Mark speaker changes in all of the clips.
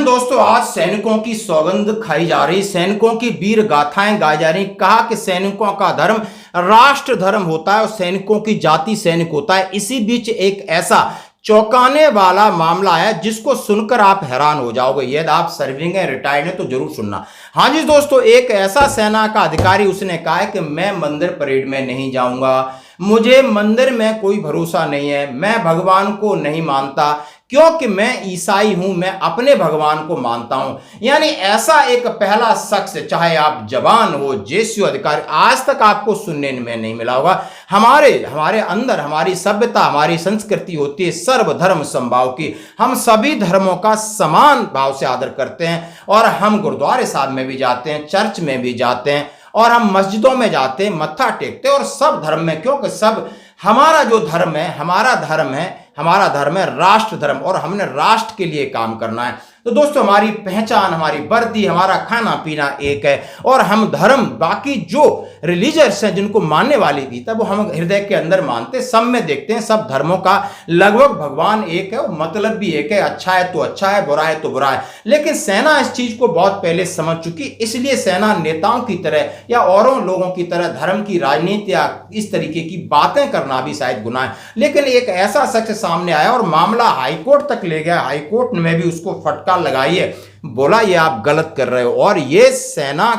Speaker 1: दोस्तों, आज सैनिकों की सौगंध खाई जा रही, सैनिकों की वीर गाथाएं गाई जा रही। कहा कि सैनिकों का धर्म राष्ट्र धर्म होता है और सैनिकों की जाति सैनिक होता है। इसी बीच एक ऐसा चौंकाने वाला मामला है जिसको सुनकर आप हैरान हो जाओगे। यदि आप सर्विंग है, रिटायर्ड है, तो जरूर सुनना। हाँ जी दोस्तों, एक ऐसा सेना का अधिकारी उसने कहा है कि मैं मंदिर परेड में नहीं जाऊंगा, मुझे मंदिर में कोई भरोसा नहीं है, मैं भगवान को नहीं मानता क्योंकि मैं ईसाई हूं, मैं अपने भगवान को मानता हूं। यानी ऐसा एक पहला शख्स, चाहे आप जवान हो, जेसीओ अधिकारी, आज तक आपको सुनने में नहीं मिला होगा। हमारे अंदर हमारी सभ्यता, हमारी संस्कृति होती है सर्वधर्म समभाव की। हम सभी धर्मों का समान भाव से आदर करते हैं और हम गुरुद्वारे साहब में भी जाते हैं, चर्च में भी जाते हैं और हम मस्जिदों में जाते हैं, मत्था टेकते हैं। और सब धर्म में, क्योंकि सब हमारा जो धर्म है, हमारा धर्म है राष्ट्र धर्म और हमने राष्ट्र के लिए काम करना है। तो दोस्तों, हमारी पहचान, हमारी वर्दी, हमारा खाना पीना एक है और हम धर्म, बाकी जो रिलीजियस हैं जिनको मानने वाली भी तब वो हम हृदय के अंदर मानते, सब में देखते हैं। सब धर्मों का लगभग भगवान एक है और मतलब भी एक है। अच्छा है तो अच्छा है, बुरा है तो बुरा है। लेकिन सेना इस चीज को बहुत पहले समझ चुकी, इसलिए सेना नेताओं की तरह या औरों लोगों की तरह धर्म की राजनीति या इस तरीके की बातें करना भी शायद गुनाह है। लेकिन एक ऐसा शख्स सामने आया और मामला हाईकोर्ट तक ले गया। हाईकोर्ट में भी उसको फटकार लगाई है, बोला ये आप गलत कर रहे हो और ये सेना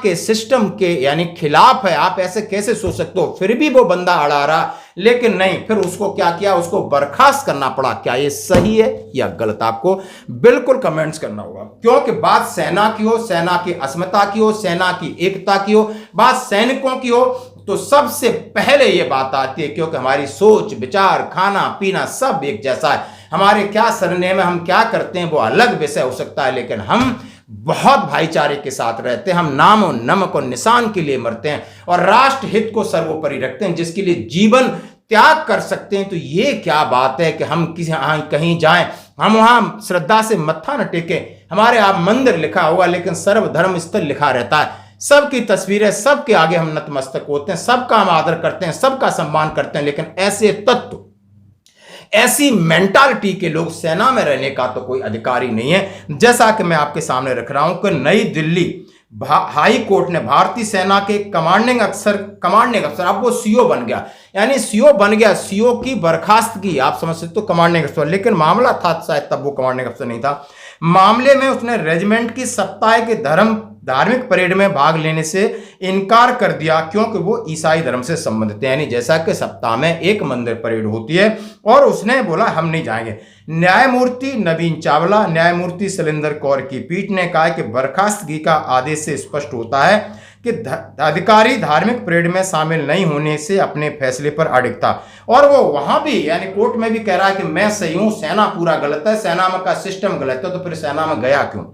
Speaker 1: के सिस्टम के यानी खिलाफ है, आप ऐसे कैसे सोच सकते हो। फिर भी वो बंदा अड़ा रहा, लेकिन नहीं, फिर उसको क्या किया, उसको बर्खास्त करना पड़ा। क्या ये सही है या गलत, आपको बिल्कुल कमेंट्स करना होगा। क्योंकि बात सेना की हो, सेना की अस्मिता की हो, सेना की एकता की हो, बात सैनिकों की हो, तो सबसे पहले ये बात आती है क्योंकि हमारी सोच, विचार, खाना पीना सब एक जैसा है। हमारे क्या सरनेम है, हम क्या करते हैं, वो अलग विषय हो सकता है, लेकिन हम बहुत भाईचारे के साथ रहते हैं। हम नाम और नमक और निशान के लिए मरते हैं और राष्ट्र हित को सर्वोपरि रखते हैं, जिसके लिए जीवन त्याग कर सकते हैं। तो ये क्या बात है कि हम कहीं जाएं, हम वहां श्रद्धा से मत्था न टेकें। हमारे आप मंदिर लिखा होगा लेकिन सर्वधर्म स्थल लिखा रहता है। सबकी तस्वीरें, सबके आगे हम नतमस्तक होते हैं, सबका हम आदर करते हैं, सबका सम्मान करते हैं। लेकिन ऐसे तत्व, ऐसी मेंटालिटी के लोग सेना में रहने का तो कोई अधिकार ही नहीं है। जैसा कि मैं आपके सामने रख रहा हूं कि नई दिल्ली हाई कोर्ट ने भारतीय सेना के कमांडिंग अफसर, अब वो सीओ बन गया, यानी सीओ बन गया, सीओ की बर्खास्तगी, आप समझ सकते हो, कमांडिंग अफसर। लेकिन मामला था शायद तब वो कमांडिंग अफसर नहीं था। मामले में उसने रेजिमेंट की सप्ताह के धार्मिक परेड में भाग लेने से इनकार कर दिया क्योंकि वो ईसाई धर्म से संबंधित है। यानी जैसा कि सप्ताह में एक मंदिर परेड होती है और उसने बोला हम नहीं जाएंगे। न्यायमूर्ति नवीन चावला, न्यायमूर्ति शैलेंद्र कौर की पीठ ने कहा कि बर्खास्तगी का आदेश से स्पष्ट होता है कि अधिकारी धार्मिक परेड में शामिल नहीं होने से अपने फैसले पर अडिग था। और वो वहां भी यानी कोर्ट में भी कह रहा है कि मैं सही हूं, सेना पूरा गलत है, सेना में का सिस्टम गलत है, तो फिर सेना में गया क्यों।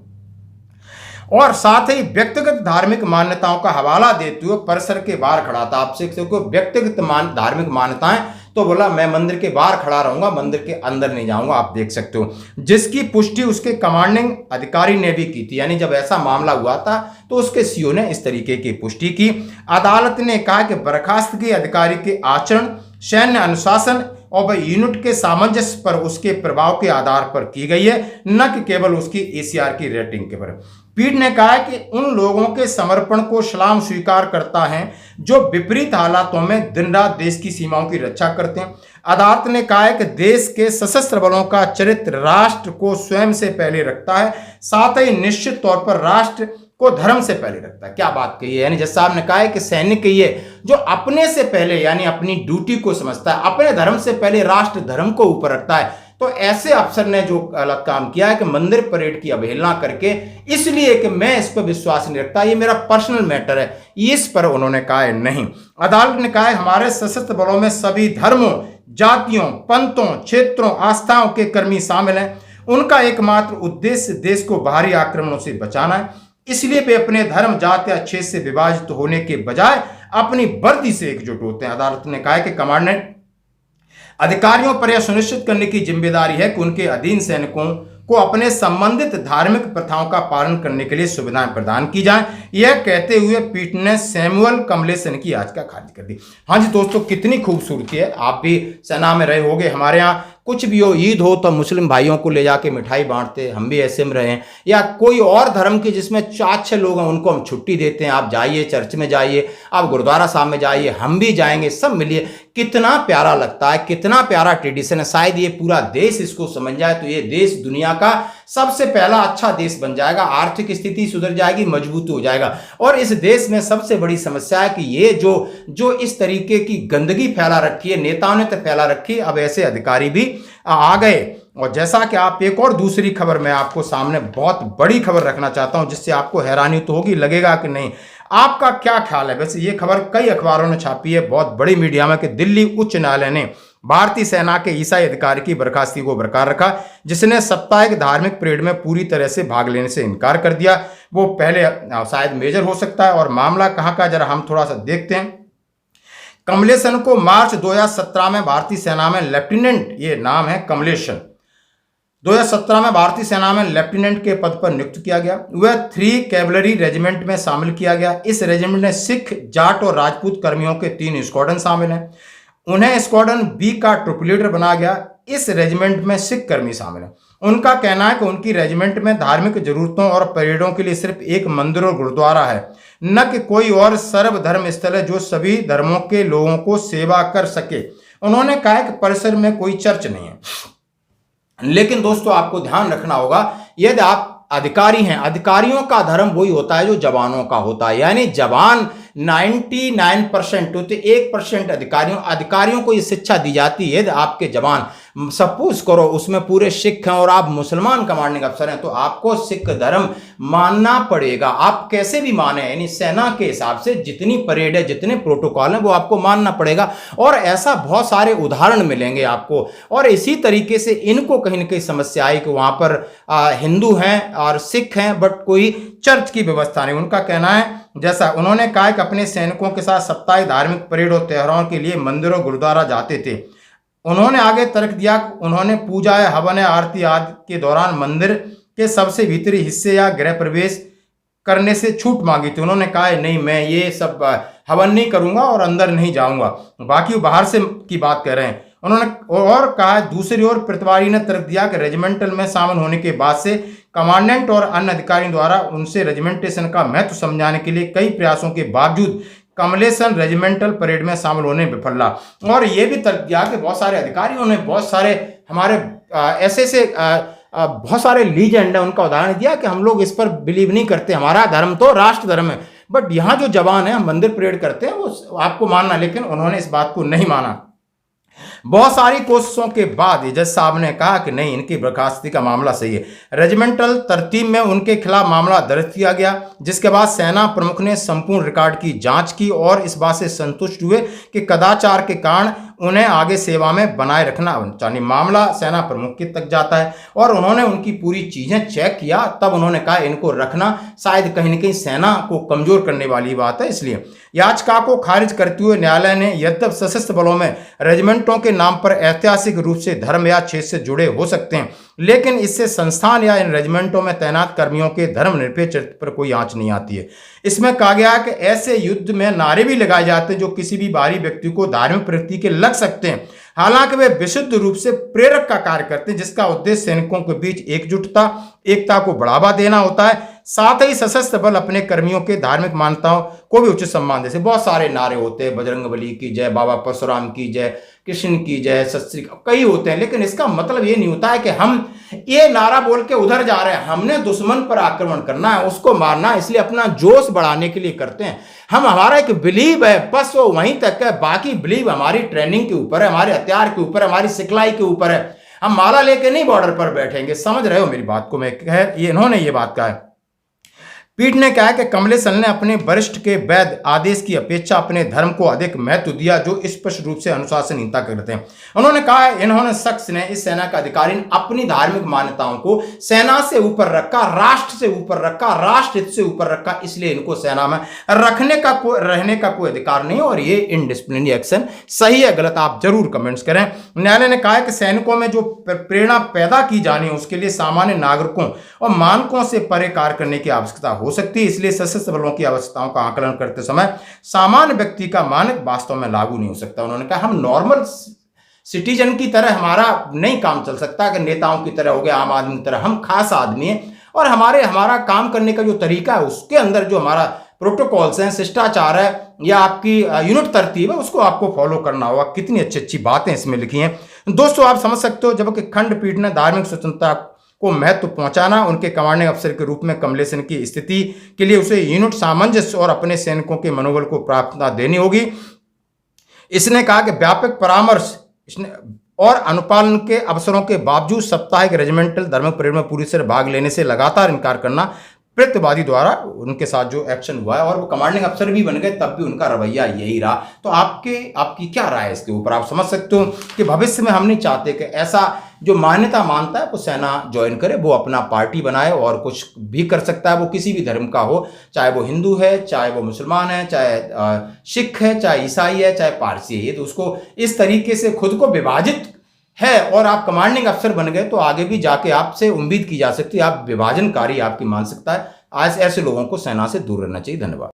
Speaker 1: और साथ ही व्यक्तिगत धार्मिक मान्यताओं का हवाला देते हुए परिसर के बाहर खड़ा था। आपसे व्यक्तिगत धार्मिक मान्यताएं, तो बोला मैं मंदिर के बाहर खड़ा रहूंगा, मंदिर के अंदर नहीं जाऊंगा। आप देख सकते हो, जिसकी पुष्टि उसके कमांडिंग अधिकारी ने भी की थी। यानी जब ऐसा मामला हुआ था तो उसके सीओ ने इस तरीके की पुष्टि की। अदालत ने कहा कि बर्खास्तगी अधिकारी के आचरण, सैन्य अनुशासन और वह यूनिट के सामंजस्य पर उसके प्रभाव के आधार पर की गई है, न कि केवल उसकी एसीआर की रेटिंग के पर। पीठ ने कहा कि उन लोगों के समर्पण को सलाम स्वीकार करता है जो विपरीत हालातों में दिन रात देश की सीमाओं की रक्षा करते हैं। अदालत ने कहा है कि देश के सशस्त्र बलों का चरित्र राष्ट्र को स्वयं से पहले रखता है, साथ ही निश्चित तौर पर राष्ट्र को धर्म से पहले रखता है। क्या बात कही है, यानी जैसा आपने कहा है कि सैनिक ही है जो अपने से पहले यानी अपनी ड्यूटी को समझता है, अपने धर्म से पहले राष्ट्र धर्म को ऊपर रखता है। तो ऐसे अफसर ने जो गलत काम किया है कि मंदिर परेड की अवहेलना करके, इसलिए कि मैं इस पर विश्वास नहीं रखता, ये मेरा पर्सनल मैटर है, इस पर उन्होंने कहा है नहीं। अदालत ने कहा है हमारे सशस्त्र बलों में सभी धर्मों, जातियों, पंथों, क्षेत्रों, आस्थाओं के कर्मी शामिल हैं। उनका एकमात्र उद्देश्य देश को बाहरी आक्रमणों से बचाना है, इसलिए वे अपने धर्म, जाति या क्षेत्र से विभाजित होने के बजाय अपनी वर्दी से एकजुट होते हैं। अदालत ने कहा है कि कमांडेंट अधिकारियों पर यह सुनिश्चित करने की जिम्मेदारी है कि उनके अधीन सैनिकों को अपने संबंधित धार्मिक प्रथाओं का पालन करने के लिए सुविधाएं प्रदान की जाएं। यह कहते हुए पीठ ने सैमुअल कमलेसन की याचिका खारिज कर दी। हाँ जी दोस्तों, कितनी खूबसूरती है। आप भी सेना में रहे होंगे, हमारे यहाँ कुछ भी हो, ईद हो तो मुस्लिम भाइयों को ले जाके मिठाई बांटते, हम भी ऐसे में रहे हैं। या कोई और धर्म की जिसमें 4-6 लोग हैं उनको हम छुट्टी देते हैं, आप जाइए चर्च में जाइए, आप गुरुद्वारा साहब में जाइए, हम भी जाएंगे, सब मिलिए। कितना प्यारा लगता है, कितना प्यारा ट्रेडिशन है। शायद ये पूरा देश इसको समझ जाए तो ये देश दुनिया का सबसे पहला अच्छा देश बन जाएगा, आर्थिक स्थिति सुधर जाएगी, मजबूत हो जाएगा। और इस देश में सबसे बड़ी समस्या है कि ये जो इस तरीके की गंदगी फैला रखी है, नेताओं ने तो फैला रखी है, अब ऐसे अधिकारी भी आ गए। और जैसा कि आप एक और दूसरी खबर मैं आपको सामने बहुत बड़ी खबर रखना चाहता हूं, जिससे आपको हैरानी तो होगी, लगेगा कि नहीं, आपका क्या ख्याल है। वैसे ये खबर कई अखबारों ने छापी है, बहुत बड़ी मीडिया में, कि दिल्ली उच्च न्यायालय ने भारतीय सेना के ईसाई अधिकारी की बर्खास्तगी को बरकरार रखा, जिसने साप्ताहिक धार्मिक परेड में पूरी तरह से भाग लेने से इनकार कर दिया। वो पहले शायद मेजर हो सकता है। और मामला कहां का, जरा हम थोड़ा सा देखते हैं। कमलेशन को मार्च 2017 में भारतीय सेना में लेफ्टिनेंट, ये नाम है कमलेशन, 2017 में भारतीय सेना में लेफ्टिनेंट के पद पर नियुक्त किया गया। वह 3 कैवलरी रेजिमेंट में शामिल किया गया। इस रेजिमेंट में सिख, जाट और राजपूत कर्मियों के 3 स्क्वाड्रन शामिल हैं। उन्हें स्क्वाड्रन बी का ट्रुप लीडर बनाया गया। इस रेजिमेंट में सिख कर्मी शामिल हैं। उनका कहना है कि उनकी रेजिमेंट में धार्मिक जरूरतों और परेडों के लिए सिर्फ एक मंदिर और गुरुद्वारा है, न कि कोई और सर्वधर्म स्थल है जो सभी धर्मों के लोगों को सेवा कर सके। उन्होंने कहा कि परिसर में कोई चर्च नहीं है। लेकिन दोस्तों, आपको ध्यान रखना होगा, यदि आप अधिकारी हैं, अधिकारियों का धर्म वही होता है जो जवानों का होता है। यानी जवान 99% होते, 1% अधिकारियों को ये शिक्षा दी जाती है। यदि आपके जवान, सपोज करो उसमें पूरे सिख हैं और आप मुसलमान कमांडिंग अफसर हैं, तो आपको सिख धर्म मानना पड़ेगा। आप कैसे भी माने, यानी सेना के हिसाब से जितनी परेड है, जितने प्रोटोकॉल हैं, वो आपको मानना पड़ेगा। और ऐसा बहुत सारे उदाहरण मिलेंगे आपको। और इसी तरीके से इनको कहीं ना कहीं समस्या आई कि वहां पर हिंदू हैं और सिख हैं, बट कोई चर्च की व्यवस्था नहीं। उनका कहना है, जैसा उन्होंने कहा कि अपने सैनिकों के साथ साप्ताहिक धार्मिक परेड और त्योहारों के लिए मंदिरों गुरुद्वारा जाते थे। उन्होंने आगे तर्क दिया, उन्होंने पूजा या हवन या आरती आदि के दौरान मंदिर के सबसे भीतरी हिस्से या गृह प्रवेश करने से छूट मांगी थी। उन्होंने कहा नहीं, मैं ये सब हवन नहीं करूंगा और अंदर नहीं जाऊंगा। बाकी वो बाहर से की बात कर रहे हैं। उन्होंने और कहा, दूसरी ओर प्रतिवादी ने तर्क दिया कि रेजिमेंटल में शामिल होने के बाद से कमांडेंट और अन्य अधिकारियों द्वारा उनसे रेजिमेंटेशन का महत्व समझाने के लिए कई प्रयासों के बावजूद कमलेशन रेजिमेंटल परेड में शामिल होने विफल रहा। और यह भी तर्क दिया कि बहुत सारे अधिकारियों ने, बहुत सारे हमारे ऐसे बहुत सारे लीजेंड है, उनका उदाहरण दिया कि हम लोग इस पर बिलीव नहीं करते, हमारा धर्म तो राष्ट्र धर्म है, बट यहाँ जो जवान है मंदिर परेड करते हैं वो आपको मानना। लेकिन उन्होंने इस बात को नहीं माना। बहुत सारी कोशिशों के बाद जज साहब ने कहा कि नहीं, इनकी बर्खास्तगी का मामला सही है। रेजिमेंटल तरतीब में उनके खिलाफ मामला दर्ज किया गया, जिसके बाद सेना प्रमुख ने संपूर्ण रिकॉर्ड की जांच की और इस बात से संतुष्ट हुए कि कदाचार के कारण उन्हें आगे सेवा में बनाए रखना चाहिए। मामला सेना प्रमुख के तक जाता है और उन्होंने उनकी पूरी चीजें चेक किया, तब उन्होंने कहा इनको रखना शायद कहीं न कहीं सेना को कमजोर करने वाली बात है। इसलिए याचिका को खारिज करते हुए न्यायालय ने, यद्यप सशस्त्र बलों में रेजिमेंटों के नाम पर ऐतिहासिक रूप से धर्म या क्षेत्र से जुड़े हो सकते हैं, लेकिन इससे संस्थान या इन रेजिमेंटों में तैनात कर्मियों के धर्मनिरपेक्ष चरित्र पर कोई आंच नहीं आती है। इसमें कहा गया है कि ऐसे युद्ध में नारे भी लगाए जाते हैं जो किसी भी बाहरी व्यक्ति को धार्मिक प्रवृत्ति के लग सकते हैं, हालांकि वे विशुद्ध रूप से प्रेरक का कार्य करते हैं, जिसका उद्देश्य सैनिकों के बीच एकता को बढ़ावा देना होता है। साथ ही सशस्त्र बल अपने कर्मियों के धार्मिक मान्यताओं को भी उचित सम्मान देते। बहुत सारे नारे होते हैं, बजरंगबली की जय, बाबा परशुराम की जय, कृष्ण की जय, सत श्री अकाल, कई होते हैं। लेकिन इसका मतलब ये नहीं होता है कि हम ये नारा बोल के उधर जा रहे हैं। हमने दुश्मन पर आक्रमण करना है, उसको मारना है, इसलिए अपना जोश बढ़ाने के लिए करते हैं। हमारा एक बिलीव है, बस वो वहीं तक है। बाकी बिलीव हमारी ट्रेनिंग के ऊपर है, हमारे हथियार के ऊपर है, हमारी सिखलाई के ऊपर है। हम माला लेके नहीं बॉर्डर पर बैठेंगे। समझ रहे हो मेरी बात को? इन्होंने ये बात कहा है। पीठ ने कहा कि कमलेशन ने अपने वरिष्ठ के वैध आदेश की अपेक्षा अपने धर्म को अधिक महत्व दिया, जो स्पष्ट रूप से अनुशासनहीनता करते हैं। उन्होंने कहा, इन्होंने शख्स ने, इस सेना का अधिकारी ने अपनी धार्मिक मान्यताओं को सेना से ऊपर रखा, राष्ट्र से ऊपर रखा, राष्ट्र हित से ऊपर रखा, इसलिए इनको सेना में रहने का कोई अधिकार नहीं। और ये इनडिसिप्लिनरी एक्शन सही है गलत, आप जरूर कमेंट्स करें। न्यायालय ने कहा कि सैनिकों में जो प्रेरणा पैदा की जानी है उसके लिए सामान्य नागरिकों और मानकों से परे कार्य करने की आवश्यकता हो सकती है। इसलिए सशस्त्र बलों की आवश्यकताओं का आकलन करते समय सामान्य व्यक्ति का मानक वास्तव में लागू नहीं हो सकता। उन्होंने कहा, हम नॉर्मल सिटीजन की तरह हमारा नहीं काम चल सकता कि नेताओं की तरह हो गया, आम आदमी की तरह। हम खास आदमी हैं और हमारा काम करने का जो तरीका है उसके अंदर जो हमारा प्रोटोकॉल्स हैं, शिष्टाचार है या आपकी यूनिट तरतीब है, उसको आपको फॉलो करना होगा। कितनी अच्छी अच्छी बातें इसमें लिखी हैं दोस्तों, आप समझ सकते हो। जबकि खंडपीठ ने धार्मिक स्वतंत्रता को महत्व पहुंचाना, उनके कमांडिंग अफसर के रूप में कमलेसन की स्थिति के लिए उसे यूनिट सामंजस्य और अपने सैनिकों के मनोबल को प्राथमिकता देनी होगी। इसने कहा कि व्यापक परामर्श और अनुपालन के अवसरों के बावजूद साप्ताहिक रेजिमेंटल धर्म परेड में पूरी तरह भाग लेने से लगातार इनकार करना प्रतिवादी द्वारा उनके साथ जो एक्शन हुआ है, और वो कमांडिंग अफसर भी बन गए तब भी उनका रवैया यही रहा। तो आपकी क्या राय है इसके ऊपर? आप समझ सकते हो कि भविष्य में हम नहीं चाहते कि ऐसा जो मान्यता मानता है वो सेना ज्वाइन करे, वो अपना पार्टी बनाए और कुछ भी कर सकता है, वो किसी भी धर्म का हो, चाहे वो हिंदू है, चाहे वो मुसलमान है, चाहे सिख है, चाहे ईसाई है, चाहे पारसी है। तो उसको इस तरीके से खुद को विभाजित है और आप कमांडिंग अफसर बन गए तो आगे भी जाके आपसे उम्मीद की जा सकती है आप विभाजनकारी आपकी मानसिकता है। आज ऐसे लोगों को सेना से दूर रहना चाहिए। धन्यवाद।